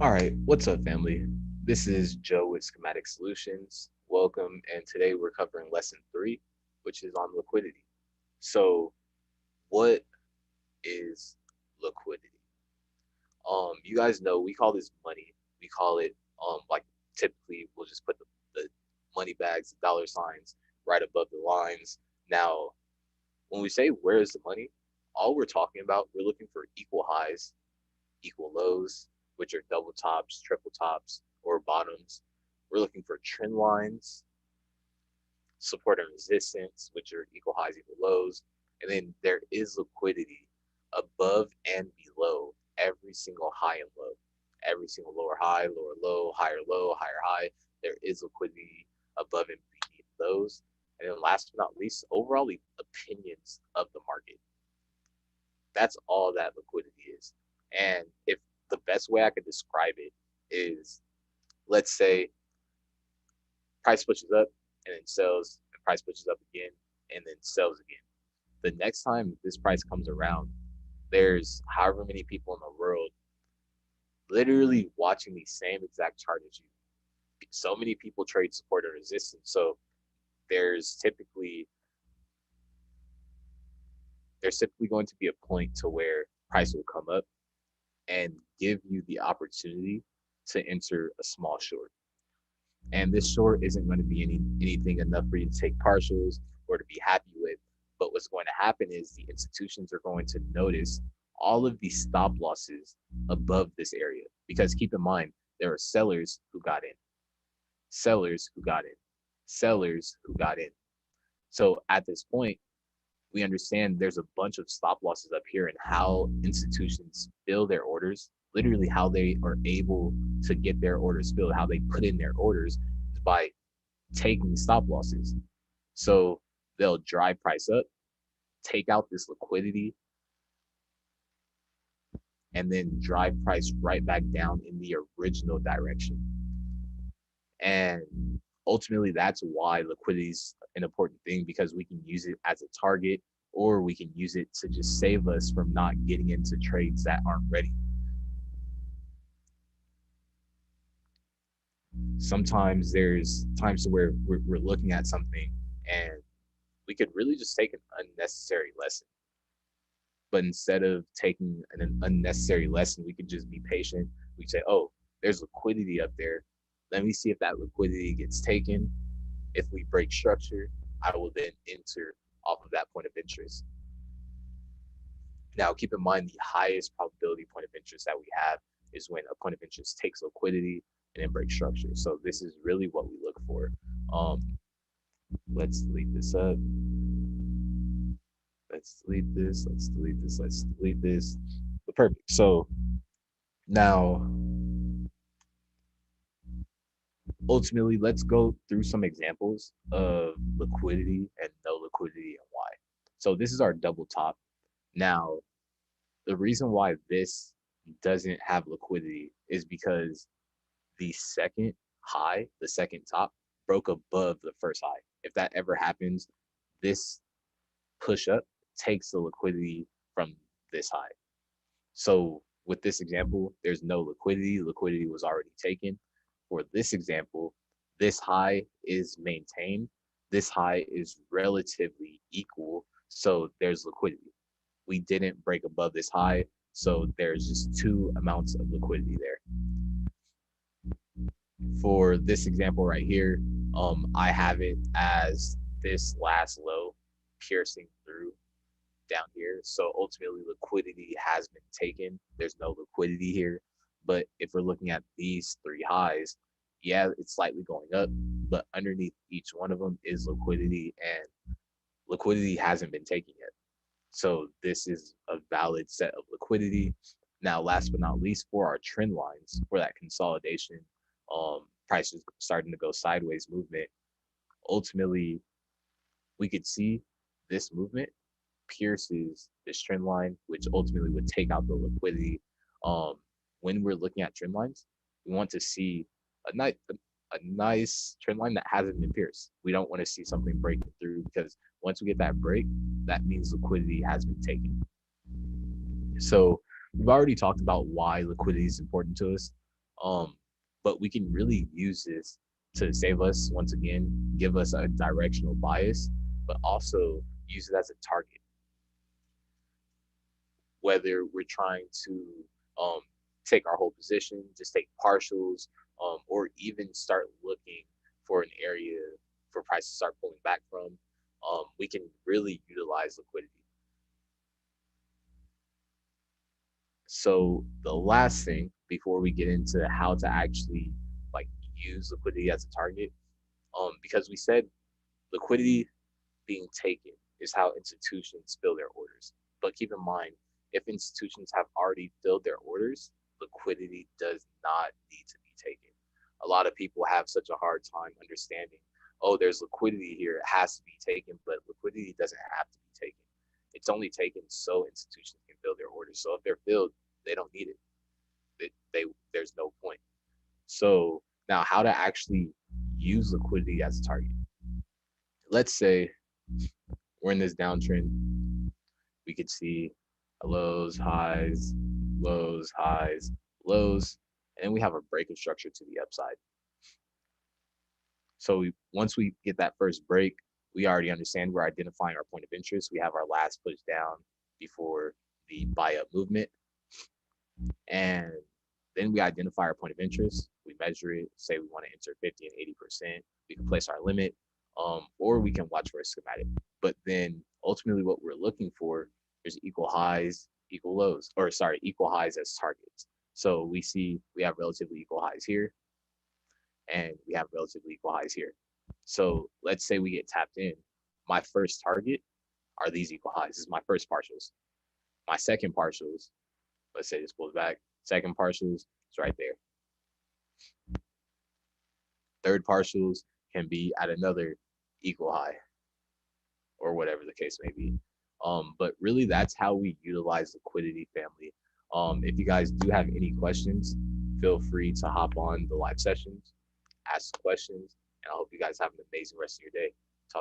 All right, what's up, family? This is Joe with Schematic Solutions. Welcome, and today we're covering lesson three, which is on liquidity. So, what is liquidity? You guys know we call this money. We call it like typically we'll just put the money bags, the dollar signs right above the lines. Now, when we say where is the money, all we're talking about, we're looking for equal highs, equal lows, which are double tops, triple tops, or bottoms. We're looking for trend lines, support and resistance, which are equal highs, equal lows. And then there is liquidity above and below every single high and low, every single lower high, lower low, higher high. There is liquidity above and beneath those. And then last but not least, overall, the opinions of the market. That's all that liquidity is. And if the best way I could describe it is, let's say price pushes up and then sells, and price pushes up again and then sells again. The next time this price comes around, there's however many people in the world literally watching the same exact chart as you. So many people trade support and resistance. So there's typically there's typically going to be a point to where price will come up and give you the opportunity to enter a small short. And this short isn't going to be anything enough for you to take partials or to be happy with. But what's going to happen is the institutions are going to notice all of these stop losses above this area. Because keep in mind, there are sellers who got in, sellers who got in, sellers who got in. So at this point, we understand there's a bunch of stop losses up here and how institutions fill their orders, literally how they are able to get their orders filled, how they put in their orders is by taking stop losses. So they'll drive price up, take out this liquidity, and then drive price right back down in the original direction. And ultimately, that's why liquidity is an important thing because we can use it as a target or we can use it to just save us from not getting into trades that aren't ready. Sometimes there's times where we're looking at something and we could really just take an unnecessary lesson. But instead of taking an unnecessary lesson, we could just be patient. We say, oh, there's liquidity up there. Let me see if that liquidity gets taken. If we break structure, I will then enter off of that point of interest. Now, keep in mind the highest probability point of interest that we have is when a point of interest takes liquidity and then breaks structure. So this is really what we look for. Let's delete this up. Let's delete this. Let's delete this. Let's delete this. But perfect. So now, ultimately, let's go through some examples of liquidity and no liquidity and why. So this is our double top. Now, the reason why this doesn't have liquidity is because the second high, the second top, broke above the first high. If that ever happens, this push up takes the liquidity from this high. So with this example, there's no liquidity. Liquidity was already taken. For this example, this high is maintained. This high is relatively equal. So there's liquidity. We didn't break above this high. So there's just two amounts of liquidity there. For this example right here, I have it as this last low piercing through down here. So ultimately, liquidity has been taken. There's no liquidity here. But if we're looking at these three highs, yeah, it's slightly going up, but underneath each one of them is liquidity, and liquidity hasn't been taken yet. So this is a valid set of liquidity. Now, last but not least, for our trend lines, for that consolidation, prices starting to go sideways movement, ultimately, we could see this movement pierces this trend line, which ultimately would take out the liquidity. Um, when we're looking at trend lines, we want to see a nice trend line that hasn't been pierced. We don't want to see something breaking through because once we get that break, that means liquidity has been taken. So we've already talked about why liquidity is important to us. But we can really use this to save us once again, give us a directional bias, but also use it as a target, whether we're trying to um, take our whole position, just take partials, or even start looking for an area for prices to start pulling back from. We can really utilize liquidity. So the last thing before we get into how to actually like use liquidity as a target, because we said liquidity being taken is how institutions fill their orders. But keep in mind, if institutions have already filled their orders, liquidity does not need to be taken. A lot of people have such a hard time understanding, oh, there's liquidity here, it has to be taken, but liquidity doesn't have to be taken. It's only taken so institutions can fill their orders. So if they're filled, they don't need it. There's no point. So now, how to actually use liquidity as a target? Let's say we're in this downtrend. We could see lows, highs, lows, highs, lows, and then we have a break of structure to the upside. So once we get that first break, we already understand we're identifying our point of interest. We have our last push down before the buy up movement. And then we identify our point of interest. We measure it, say we want to enter 50 and 80%. We can place our limit, or we can watch for a schematic. But then ultimately what we're looking for is equal highs, equal lows, or sorry, equal highs as targets. So we see we have relatively equal highs here, and we have relatively equal highs here. So let's say we get tapped in. My first target are these equal highs. This is my first partials. My second partials, let's say this pulls back. Second partials is right there. Third partials can be at another equal high or whatever the case may be. But really, that's how we utilize liquidity, family. If you guys do have any questions, feel free to hop on the live sessions, ask questions, and I hope you guys have an amazing rest of your day.